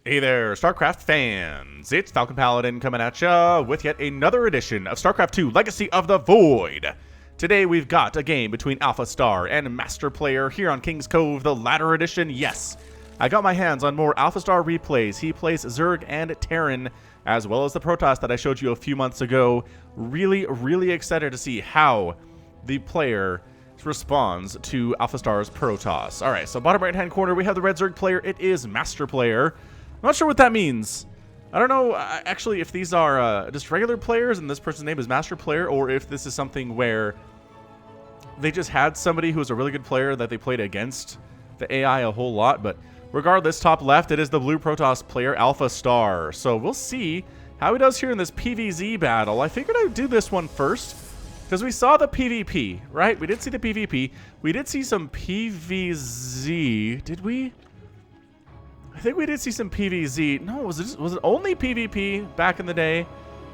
Hey there, StarCraft fans! It's Falcon Paladin coming at ya with yet another edition of StarCraft 2 Legacy of the Void. Today we've got a game between AlphaStar and MasterPlayer here on King's Cove, the latter edition. Yes, I got my hands on more AlphaStar replays. He plays Zerg and Terran, as well as the Protoss that I showed you a few months ago. Really excited to see how the player responds to AlphaStar's Protoss. Alright, so bottom right hand corner we have the red Zerg player. It is MasterPlayer. I'm not sure what that means. I don't know actually if these are just regular players and this person's name is MasterPlayer, or if this is something where they just had somebody who was a really good player that they played against the AI a whole lot. But regardless, top left, it is the blue Protoss player, AlphaStar. So we'll see how he does here in this PvZ battle. I figured I'd do this one first, because we saw the PvP, right? We did see the PvP. We did see some PvZ. Did we? I think we did see some PvZ. No, was it only PvP back in the day?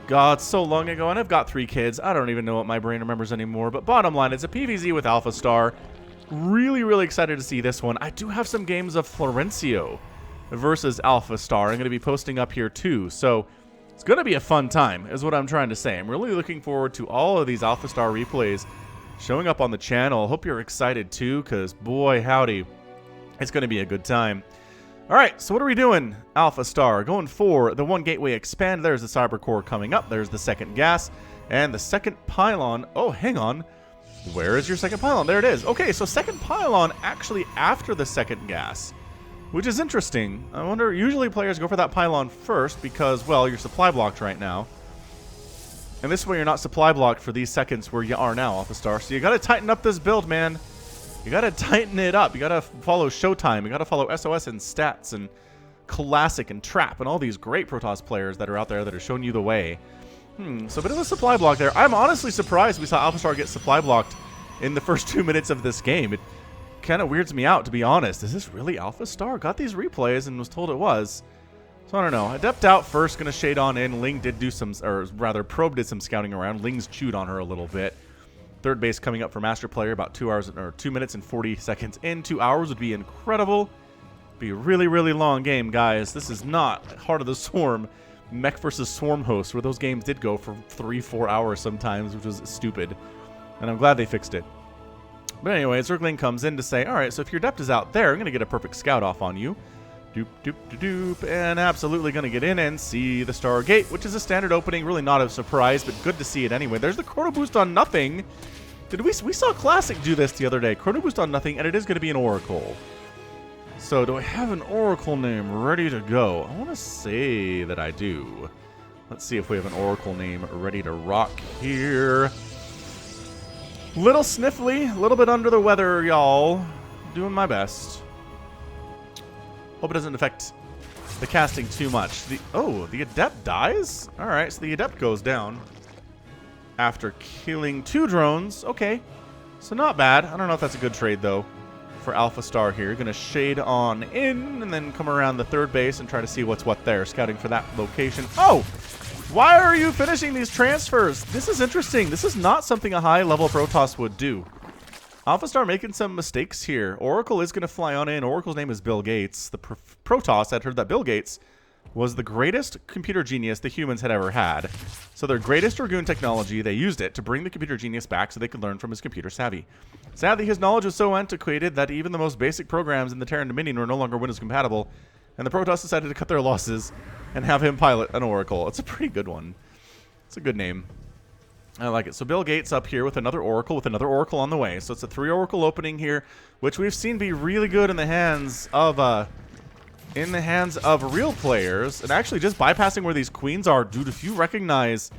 God, so long ago, and I've got 3 kids. I don't even know what my brain remembers anymore. But bottom line, it's a PvZ with AlphaStar. Really excited to see this one. I do have some games of Florencio versus AlphaStar. I'm going to be posting up here too. So it's going to be a fun time, is what I'm trying to say. I'm really looking forward to all of these AlphaStar replays showing up on the channel. Hope you're excited too, because boy, howdy, it's going to be a good time. All right, so what are we doing? AlphaStar going for the 1 gateway expand. There's the cyber core coming up. There's the second gas and the second pylon. Oh, hang on. Where is your second pylon? There it is. Okay, so second pylon actually after the second gas, which is interesting. I wonder, usually players go for that pylon first because, well, you're supply blocked right now. And this way you're not supply blocked for these seconds where you are now, AlphaStar. So you got to tighten up this build, man. You got to tighten it up. You got to follow Showtime. You got to follow SOS and Stats and Classic and Trap and all these great Protoss players that are out there that are showing you the way. So a bit of a supply block there. I'm honestly surprised we saw AlphaStar get supply blocked in the first 2 minutes of this game. It kind of weirds me out, to be honest. Is this really AlphaStar? Got these replays and was told it was. So I don't know. Adept out first, gonna shade on in. Ling did do some, or rather Probe did some scouting around. Ling's chewed on her a little bit. Third base coming up for MasterPlayer about 2 hours, or 2 minutes and 40 seconds in. 2 hours would be incredible. Be a really long game, guys. This is not Heart of the Swarm, Mech versus Swarm host, where those games did go for 3-4 hours sometimes, which was stupid. And I'm glad they fixed it. But anyway, Zergling comes in to say, alright, so if your Adept is out there, I'm going to get a perfect scout off on you. Doop, and absolutely going to get in and see the Stargate, which is a standard opening. Really not a surprise, but good to see it anyway. There's the Chrono Boost on nothing. We saw Classic do this the other day. Chrono Boost on nothing, and it is going to be an Oracle. So do I have an Oracle name ready to go? I want to say that I do. Let's see if we have an Oracle name ready to rock here. Little sniffly, a little bit under the weather, y'all. Doing my best. Hope it doesn't affect the casting too much. The Adept dies? Alright, so the Adept goes down after killing 2 drones. Okay, so not bad. I don't know if that's a good trade, though, for AlphaStar here. Gonna shade on in and then come around the third base and try to see what's what there. Scouting for that location. Oh! Why are you finishing these transfers? This is interesting. This is not something a high-level Protoss would do. AlphaStar making some mistakes here. Oracle is going to fly on in. Oracle's name is Bill Gates. The Protoss had heard that Bill Gates was the greatest computer genius the humans had ever had. So their greatest Dragoon technology, they used it to bring the computer genius back so they could learn from his computer savvy. Sadly, his knowledge was so antiquated that even the most basic programs in the Terran Dominion were no longer Windows compatible, and the Protoss decided to cut their losses and have him pilot an Oracle. It's a pretty good one. It's a good name. I like it. So Bill Gates up here with another Oracle on the way. So it's a 3 Oracle opening here, which we've seen be really good in the hands of real players, and actually just bypassing where these queens are. Dude, if you recognize,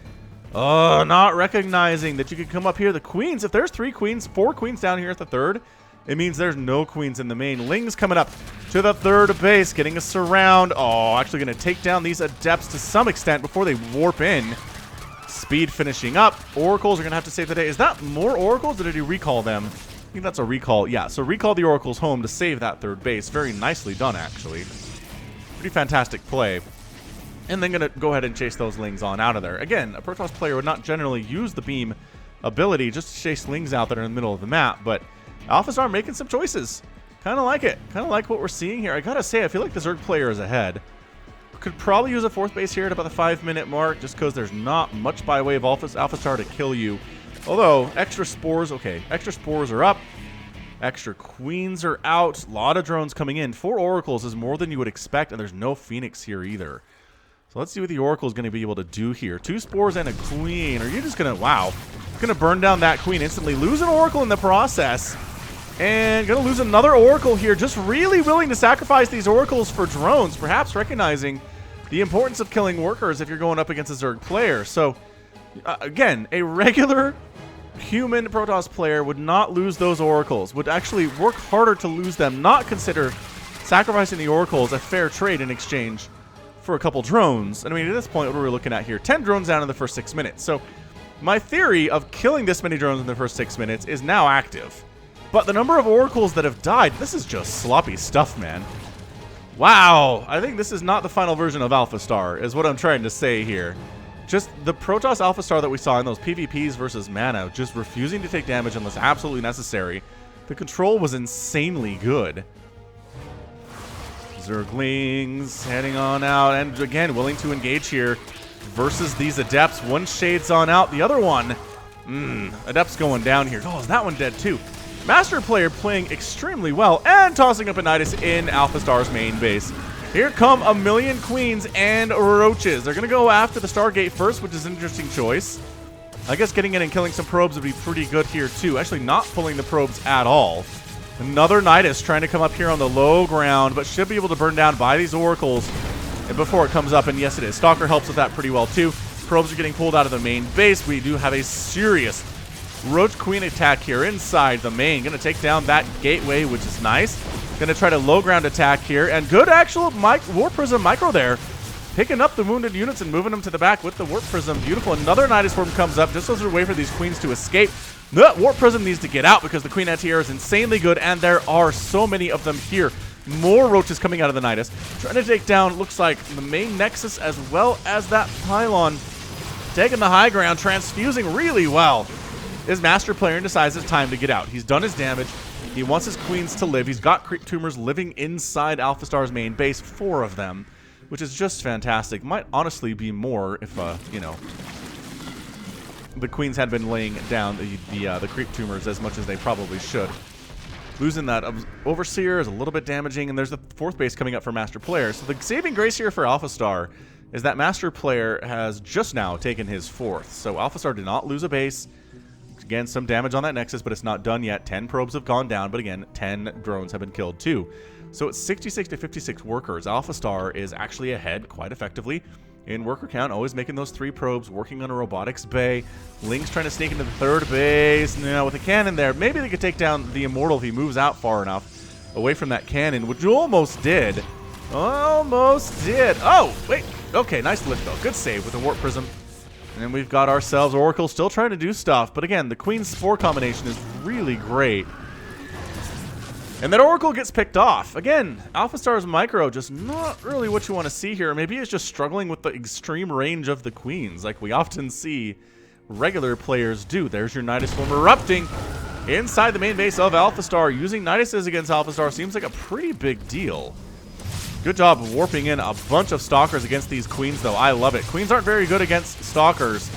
not recognizing that you could come up here, the queens, if there's 3 queens, 4 queens down here at the third, it means there's no queens in the main. Ling's coming up to the third base, getting a surround. Oh, actually going to take down these Adepts to some extent before they warp in. Speed finishing up. Oracles are going to have to save the day. Is that more Oracles, or did he recall them? I think that's a recall. Yeah, so recall the Oracles home to save that third base. Very nicely done, actually. Pretty fantastic play. And then going to go ahead and chase those Lings on out of there. Again, a Protoss player would not generally use the beam ability just to chase Lings out there in the middle of the map, but AlphaStar making some choices. Kind of like it. Kind of like what we're seeing here. I gotta say, I feel like the Zerg player is ahead. could probably use a 4th base here at about the 5-minute mark, just because there's not much by way of AlphaStar to kill you. Although, extra spores, okay, extra spores are up. Extra queens are out. A lot of drones coming in. 4 oracles is more than you would expect, and there's no phoenix here either. So let's see what the oracle is going to be able to do here. 2 spores and a queen. Are you just going to, wow, going to burn down that queen instantly. Lose an oracle in the process. And going to lose another oracle here. Just really willing to sacrifice these oracles for drones, perhaps recognizing the importance of killing workers if you're going up against a Zerg player. So, again, a regular human Protoss player would not lose those oracles, would actually work harder to lose them, not consider sacrificing the oracles a fair trade in exchange for a couple drones. And I mean, at this point, what are we looking at here? 10 drones down in the first 6 minutes. So my theory of killing this many drones in the first 6 minutes is now active. But the number of oracles that have died, this is just sloppy stuff, man. Wow, I think this is not the final version of AlphaStar, is what I'm trying to say here. Just the Protoss AlphaStar that we saw in those PvPs versus Mana, just refusing to take damage unless absolutely necessary. The control was insanely good. Zerglings heading on out, and again, willing to engage here versus these Adepts. One shades on out, the other one, Adept's going down here. Oh, is that one dead too? MasterPlayer playing extremely well and tossing up a Nidus in AlphaStar's main base. Here come a million queens and roaches. They're going to go after the Stargate first, which is an interesting choice. I guess getting in and killing some probes would be pretty good here too. Actually not pulling the probes at all. Another Nidus trying to come up here on the low ground, but should be able to burn down by these oracles and before it comes up. And yes, it is. Stalker helps with that pretty well too. Probes are getting pulled out of the main base. We do have a serious Roach Queen attack here inside the main. Going to take down that gateway, which is nice. Going to try to low ground attack here. And good actual Warp Prism micro there. Picking up the wounded units and moving them to the back with the Warp Prism. Beautiful. Another Nidus Swarm comes up just as a way for these queens to escape. The Warp Prism needs to get out because the Queen Anti-Air is insanely good, and there are so many of them here. More roaches coming out of the Nidus. Trying to take down, looks like, the main Nexus as well as that pylon. Taking the high ground, transfusing really well. His MasterPlayer and decides it's time to get out. He's done his damage. He wants his queens to live. He's got creep tumors living inside AlphaStar's main base, 4 of them, which is just fantastic. Might honestly be more if, you know, the queens had been laying down the creep tumors as much as they probably should. Losing that Overseer is a little bit damaging, and there's the 4th base coming up for MasterPlayer. So the saving grace here for AlphaStar is that MasterPlayer has just now taken his 4th. So AlphaStar did not lose a base. Again, some damage on that Nexus, but it's not done yet. 10 probes have gone down, but again, 10 drones have been killed too. So it's 66 to 56 workers. AlphaStar is actually ahead quite effectively in worker count, always making those 3 probes, working on a robotics bay. Link's trying to sneak into the 3rd base. Now, with a cannon there, maybe they could take down the Immortal if he moves out far enough away from that cannon, which you almost did. Almost did. Oh, wait. Okay, nice lift, though. Good save with the Warp Prism. And then we've got ourselves Oracle still trying to do stuff. But again, the Queen Spore combination is really great. And that Oracle gets picked off. Again, AlphaStar's micro just not really what you want to see here. Maybe it's just struggling with the extreme range of the queens, like we often see regular players do. There's your Nidus Swarm erupting inside the main base of AlphaStar. Using Niduses against AlphaStar seems like a pretty big deal. Good job of warping in a bunch of Stalkers against these queens, though. I love it. Queens aren't very good against Stalkers.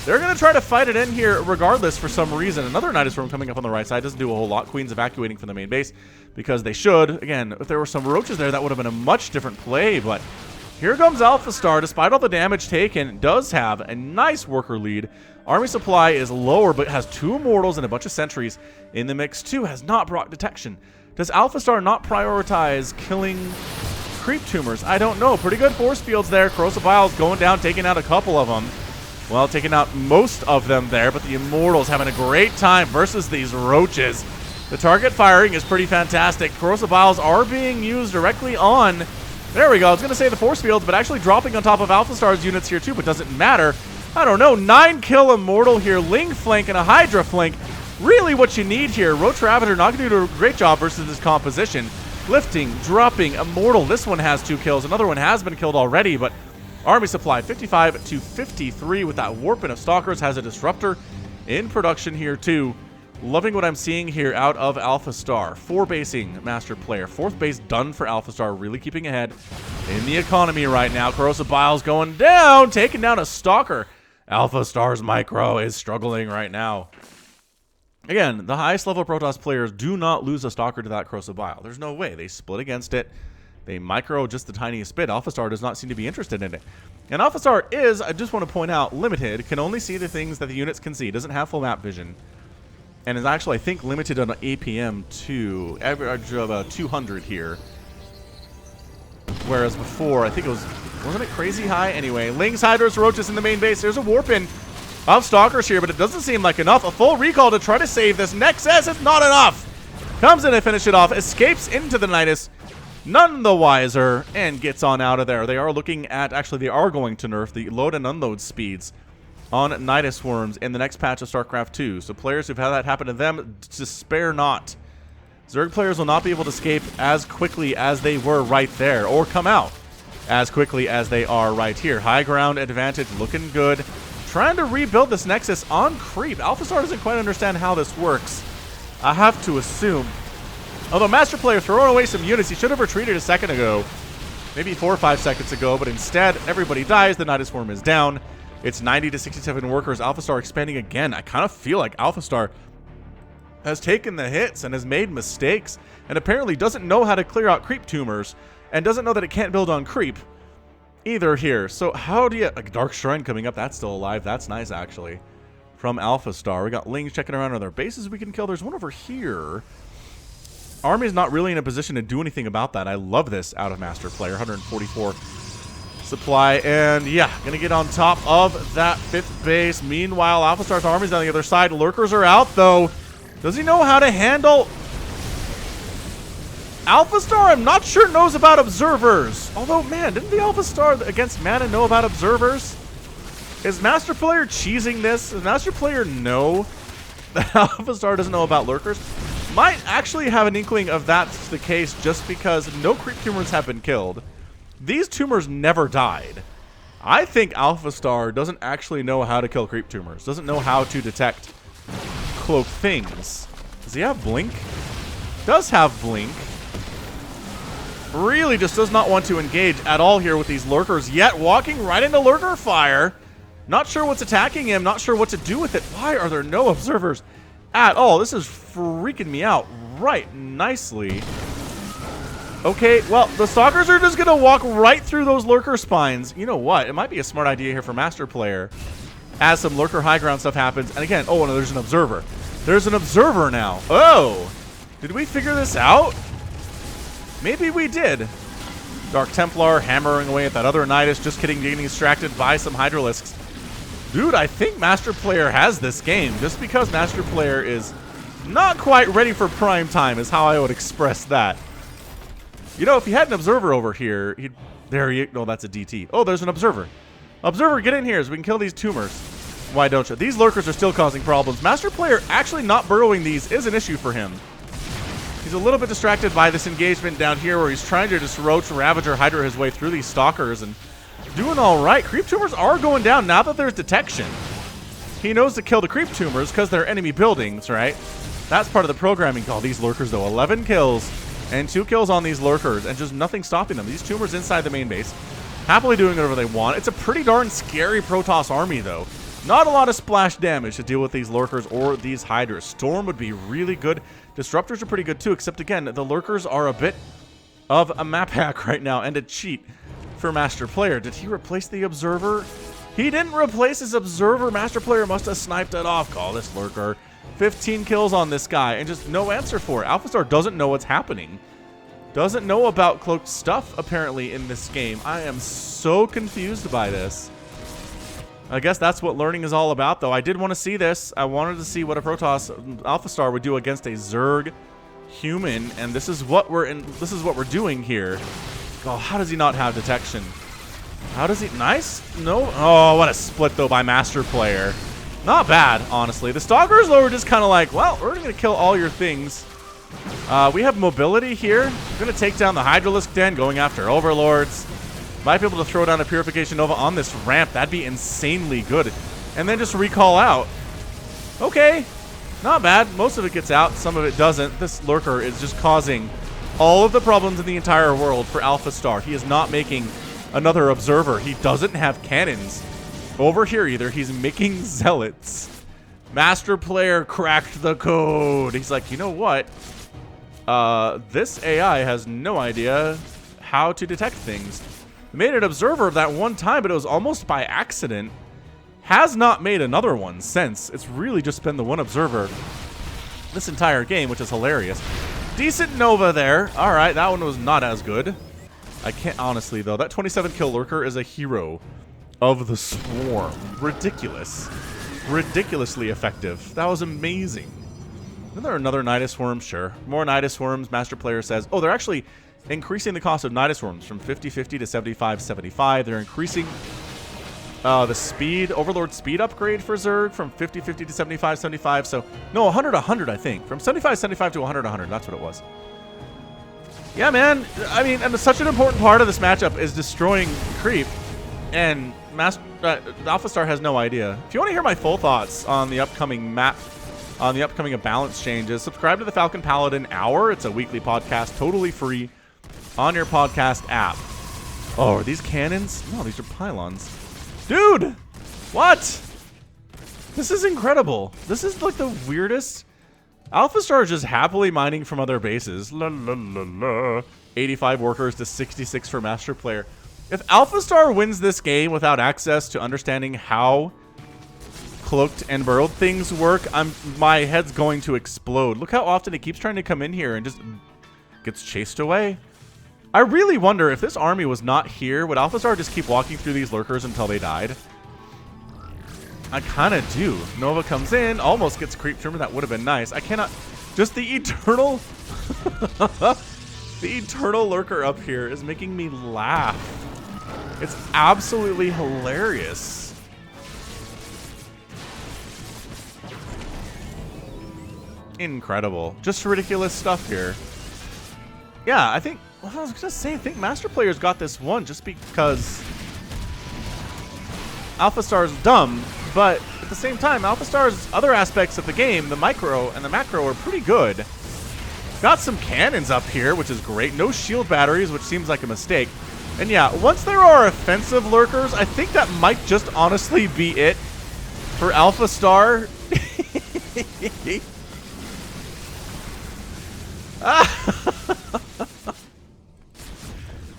They're going to try to fight it in here regardless for some reason. Another Nidus Swarm coming up on the right side. Doesn't do a whole lot. Queens evacuating from the main base because they should. Again, if there were some roaches there, that would have been a much different play. But here comes AlphaStar. Despite all the damage taken, does have a nice worker lead. Army supply is lower, but has 2 Immortals and a bunch of sentries in the mix too. Has not brought detection. Does AlphaStar not prioritize killing creep tumors? I don't know. Pretty good force fields there. Corrosive Vials going down, taking out a couple of them. Well, taking out most of them there, but the Immortals having a great time versus these roaches. The target firing is pretty fantastic. Corrosive Vials are being used directly on... There we go. I was going to say the force fields, but actually dropping on top of AlphaStar's units here too, but doesn't matter. I don't know. 9-kill Immortal here. Ling flank and a Hydra flank. Really what you need here. Roach Ravager not going to do a great job versus this composition. Lifting, dropping, Immortal. This one has 2 kills. Another one has been killed already, but Army supply 55 to 53 with that warping of Stalkers. Has a Disruptor in production here too. Loving what I'm seeing here out of AlphaStar. 4 basing MasterPlayer. 4th base done for AlphaStar, really keeping ahead in the economy right now. Corrosive Bile's going down, taking down a Stalker. AlphaStar's Micro is struggling right now. Again, the highest level Protoss players do not lose a Stalker to that Corrosive Bile. There's no way. They split against it. They micro just the tiniest bit. AlphaStar does not seem to be interested in it. And AlphaStar is, I just want to point out, limited. Can only see the things that the units can see. Doesn't have full map vision. And is actually, I think, limited on APM to average of 200 here. Whereas before, I think it wasn't it crazy high? Anyway, Lings, Hydras, Roaches in the main base. There's a warp in of Stalkers here, but it doesn't seem like enough. A full recall to try to save this. Nexus is not enough. Comes in to finish it off. Escapes into the Nidus. None the wiser, and gets on out of there. They are looking at, actually, they are going to nerf the load and unload speeds on Nidus Worms in the next patch of StarCraft 2. So players who've had that happen to them, despair not. Zerg players will not be able to escape as quickly as they were right there, or come out as quickly as they are right here. High ground advantage looking good. Trying to rebuild this Nexus on creep. AlphaStar doesn't quite understand how this works, I have to assume. Although MasterPlayer throwing away some units, he should have retreated a second ago. Maybe 4 or 5 seconds ago, but instead, everybody dies. The Nidus Worm is down. It's 90 to 67 workers. AlphaStar expanding again. I kind of feel like AlphaStar has taken the hits and has made mistakes, and apparently doesn't know how to clear out creep tumors, and doesn't know that it can't build on creep either here. So how do you... A Dark Shrine coming up. That's still alive. That's nice, actually. From AlphaStar. We got Lings checking around on their bases we can kill. There's one over here. Army's not really in a position to do anything about that. I love this out of MasterPlayer. 144 supply. And yeah, gonna get on top of that 5th base. Meanwhile, AlphaStar's army's on the other side. Lurkers are out, though. Does he know how to handle... AlphaStar, I'm not sure, knows about observers. Although, man, didn't the AlphaStar against Mana know about observers? Is MasterPlayer cheesing this? Does MasterPlayer know that AlphaStar doesn't know about lurkers? Might actually have an inkling of that's the case just because no creep tumors have been killed. These tumors never died. I think AlphaStar doesn't actually know how to kill creep tumors. Doesn't know how to detect cloak things. Does he have blink? Does have blink. Really just does not want to engage at all here with these lurkers, yet walking right into lurker fire. Not sure what's attacking him, not sure what to do with it. Why are there no observers at all? This is freaking me out right nicely. Okay, well, the Stalkers are just going to walk right through those lurker spines. You know what? It might be a smart idea here for MasterPlayer as some lurker high ground stuff happens. And again, oh, no, there's an observer. There's an observer now. Oh, did we figure this out? Maybe we did. Dark Templar hammering away at that other Nidus, just getting distracted by some Hydralisks. Dude, I think MasterPlayer has this game. Just because MasterPlayer is not quite ready for prime time is how I would express that. You know, if he had an observer over here, he'd... There he... No, that's a DT. Oh, there's an observer. Observer, get in here so we can kill these tumors. Why don't you? These lurkers are still causing problems. MasterPlayer actually not burrowing these is an issue for him. He's a little bit distracted by this engagement down here where he's trying to just Roach, Ravager, Hydra his way through these Stalkers and doing all right. Creep tumors are going down now that there's detection. He knows to kill the creep tumors because they're enemy buildings, right? That's part of the programming call. These lurkers, though, 11 kills and 2 kills on these lurkers and just nothing stopping them. These tumors inside the main base, happily doing whatever they want. It's a pretty darn scary Protoss army, though. Not a lot of splash damage to deal with these lurkers or these Hydras. Storm would be really good. Disruptors are pretty good, too, except, again, the lurkers are a bit of a map hack right now and a cheat for MasterPlayer. Did he replace the observer? He didn't replace his observer. MasterPlayer must have sniped it off. Call this lurker. 15 kills on this guy and just no answer for it. AlphaStar doesn't know what's happening. Doesn't know about cloaked stuff, apparently, in this game. I am so confused by this. I guess that's what learning is all about, though. I did want to see this. I wanted to see what a Protoss AlphaStar would do against a Zerg human, and this is what we're doing here. Oh, how does he not have detection? How does he... Nice? No? Oh, what a split, though, by MasterPlayer. Not bad, honestly. The Stalkers, though, are just kind of like, well, we're going to kill all your things. We have mobility here. We're going to take down the Hydralisk Den, going after Overlords. Might be able to throw down a Purification Nova on this ramp. That'd be insanely good. And then just recall out. Okay. Not bad. Most of it gets out. Some of it doesn't. This lurker is just causing all of the problems in the entire world for AlphaStar. He is not making another observer. He doesn't have cannons over here either. He's making zealots. MasterPlayer cracked the code. He's like, you know what? This AI has no idea how to detect things. Made an observer that one time, but it was almost by accident. Has not made another one since. It's really just been the one observer this entire game, which is hilarious. Decent Nova there. All right, that one was not as good. I can't, honestly, though. That 27 kill lurker is a hero of the swarm. Ridiculous. Ridiculously effective. That was amazing. Isn't there another Nidus Worm? Sure. More Nidus Worms. MasterPlayer says, oh, they're actually increasing the cost of Nidus Worms from 50-50 to 75-75. They're increasing the speed, Overlord speed upgrade for Zerg from 50-50 to 75-75. So, no, 100-100, I think. From 75-75 to 100-100. That's what it was. Yeah, man. I mean, and such an important part of this matchup is destroying creep. And AlphaStar has no idea. If you want to hear my full thoughts on the upcoming map, on the upcoming balance changes, subscribe to the Falcon Paladin Hour. It's a weekly podcast, totally free, on your podcast app. Oh, are these cannons? No, these are pylons. Dude! What? This is incredible. This is like the weirdest. AlphaStar is just happily mining from other bases. La, la, la, la. 85 workers to 66 for MasterPlayer. If AlphaStar wins this game without access to understanding how cloaked and burrowed things work, my head's going to explode. Look how often it keeps trying to come in here and just gets chased away. I really wonder if this army was not here, would AlphaStar just keep walking through these lurkers until they died? I kind of do. Nova comes in, almost gets creep trimmer. That would have been nice. I cannot. Just the eternal, the eternal lurker up here is making me laugh. It's absolutely hilarious. Incredible. Just ridiculous stuff here. Yeah, I think. Well, I was gonna say, I think MasterPlayer's got this one just because AlphaStar's dumb, but at the same time, AlphaStar's other aspects of the game, the micro and the macro, are pretty good. Got some cannons up here, which is great. No shield batteries, which seems like a mistake. And yeah, once there are offensive lurkers, I think that might just honestly be it for AlphaStar.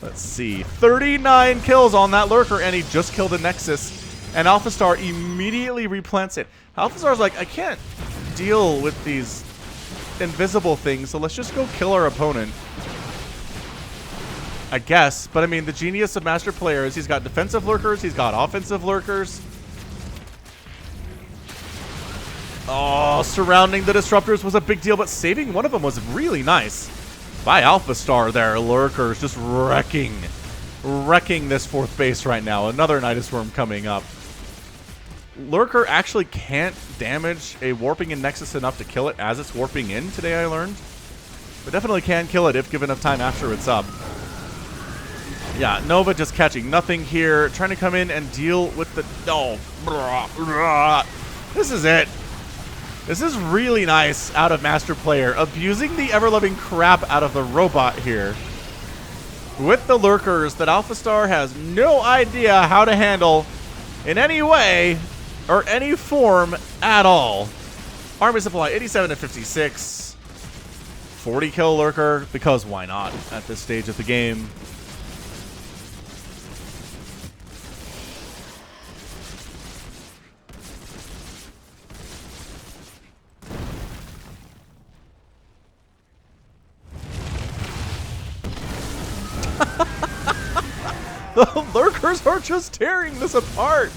Let's see. 39 kills on that lurker, and he just killed a Nexus. And AlphaStar immediately replants it. AlphaStar's like, I can't deal with these invisible things, so let's just go kill our opponent. I guess. But I mean, the genius of MasterPlayer is he's got defensive lurkers, he's got offensive lurkers. Oh, surrounding the disruptors was a big deal, but saving one of them was really nice. By AlphaStar there, lurkers just wrecking this fourth base right now. Another Nidus Worm coming up. Lurker actually can't damage a warping in Nexus enough to kill it as it's warping in, today I learned. But definitely can kill it if given enough time after it's up. Yeah, Nova just catching nothing here. Trying to come in and deal with the... Oh, this is it. This is really nice out of MasterPlayer, abusing the ever-loving crap out of the robot here with the lurkers that AlphaStar has no idea how to handle in any way or any form at all. Army supply 87 to 56. 40 kill lurker, because why not at this stage of the game. The lurkers are just tearing this apart.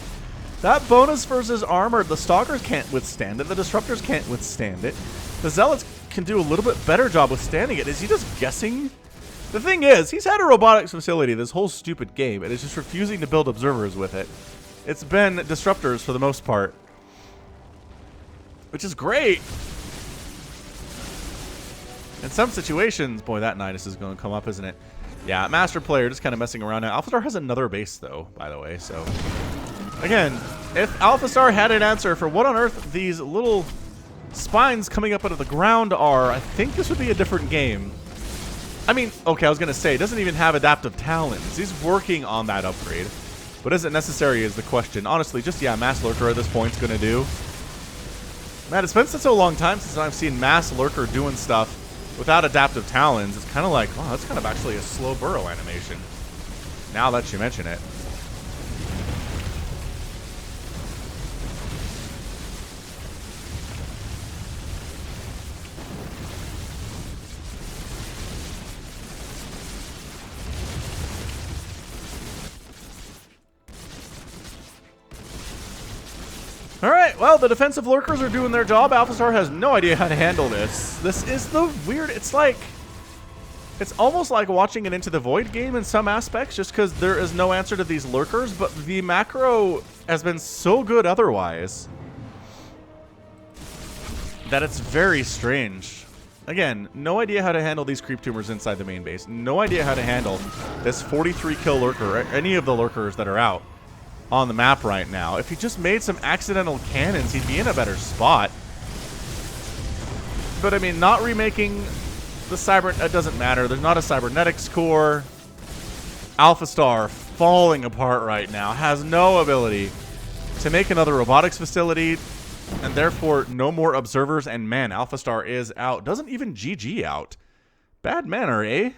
That bonus versus armor, the stalkers can't withstand it. The disruptors can't withstand it. The zealots can do a little bit better job withstanding it. Is he just guessing? The thing is, he's had a robotics facility this whole stupid game and is just refusing to build observers with it. It's been disruptors for the most part, which is great. In some situations, boy, that Nidus is going to come up, isn't it? Yeah, MasterPlayer just kind of messing around now. AlphaStar has another base, though, by the way. So, again, if AlphaStar had an answer for what on earth these little spines coming up out of the ground are, I think this would be a different game. I mean, okay, I was going to say, it doesn't even have adaptive talons. He's working on that upgrade. But is it necessary is the question. Honestly, just, yeah, Mass Lurker at this point is going to do. Man, it's been such a long time since I've seen Mass Lurker doing stuff without adaptive talons. It's kind of like, wow, that's kind of actually a slow burrow animation. Now that you mention it. Alright, well, the defensive lurkers are doing their job. AlphaStar has no idea how to handle this. This is the weird... It's like... It's almost like watching an Into the Void game in some aspects, just because there is no answer to these lurkers, but the macro has been so good otherwise that it's very strange. Again, no idea how to handle these creep tumors inside the main base. No idea how to handle this 43 kill lurker, or any of the lurkers that are out on the map right now. If he just made some accidental cannons, he'd be in a better spot. But I mean, not remaking the cyber, it doesn't matter. There's not a cybernetics core. AlphaStar falling apart right now, has no ability to make another robotics facility, and therefore no more observers. And man, AlphaStar is out. Doesn't even GG out. Bad manner, eh?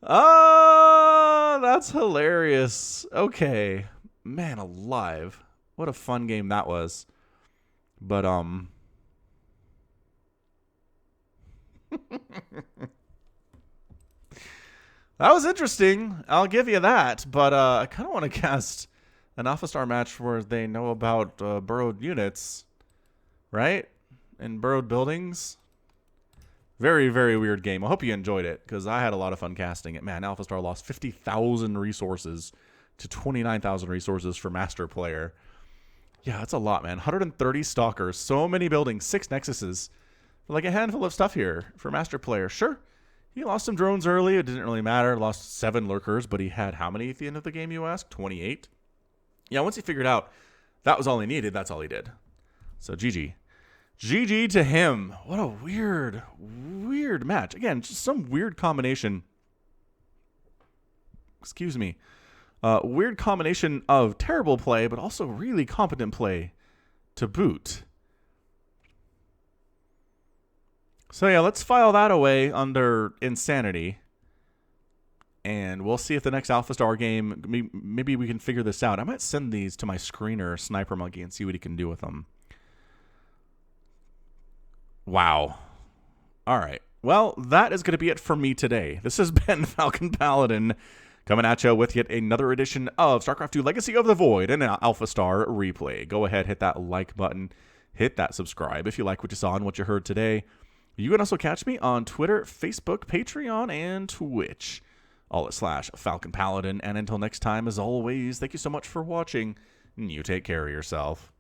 Oh, that's hilarious. Okay. Man alive. What a fun game that was. But, that was interesting. I'll give you that. But, I kind of want to cast an AlphaStar match where they know about burrowed units. Right? And burrowed buildings. Very, very weird game. I hope you enjoyed it, because I had a lot of fun casting it. Man, AlphaStar lost 50,000 resources to 29,000 resources for MasterPlayer. Yeah, that's a lot, man. 130 stalkers, so many buildings, 6 nexuses. Like a handful of stuff here for MasterPlayer. Sure, he lost some drones early. It didn't really matter. Lost 7 lurkers, but he had how many at the end of the game, you ask? 28? Yeah, once he figured out that was all he needed, that's all he did. So GG. GG to him. What a weird, weird match. Again, just some weird combination. Excuse me. Weird combination of terrible play, but also really competent play to boot. So yeah, let's file that away under insanity. And we'll see if the next AlphaStar game, maybe we can figure this out. I might send these to my screener, Sniper Monkey, and see what he can do with them. Wow. All right. Well, that is going to be it for me today. This has been Falcon Paladin coming at you with yet another edition of StarCraft 2 Legacy of the Void and an AlphaStar replay. Go ahead, hit that like button, hit that subscribe if you like what you saw and what you heard today. You can also catch me on Twitter, Facebook, Patreon, and Twitch, all at /Falcon Paladin. And until next time, as always, thank you so much for watching, and you take care of yourself.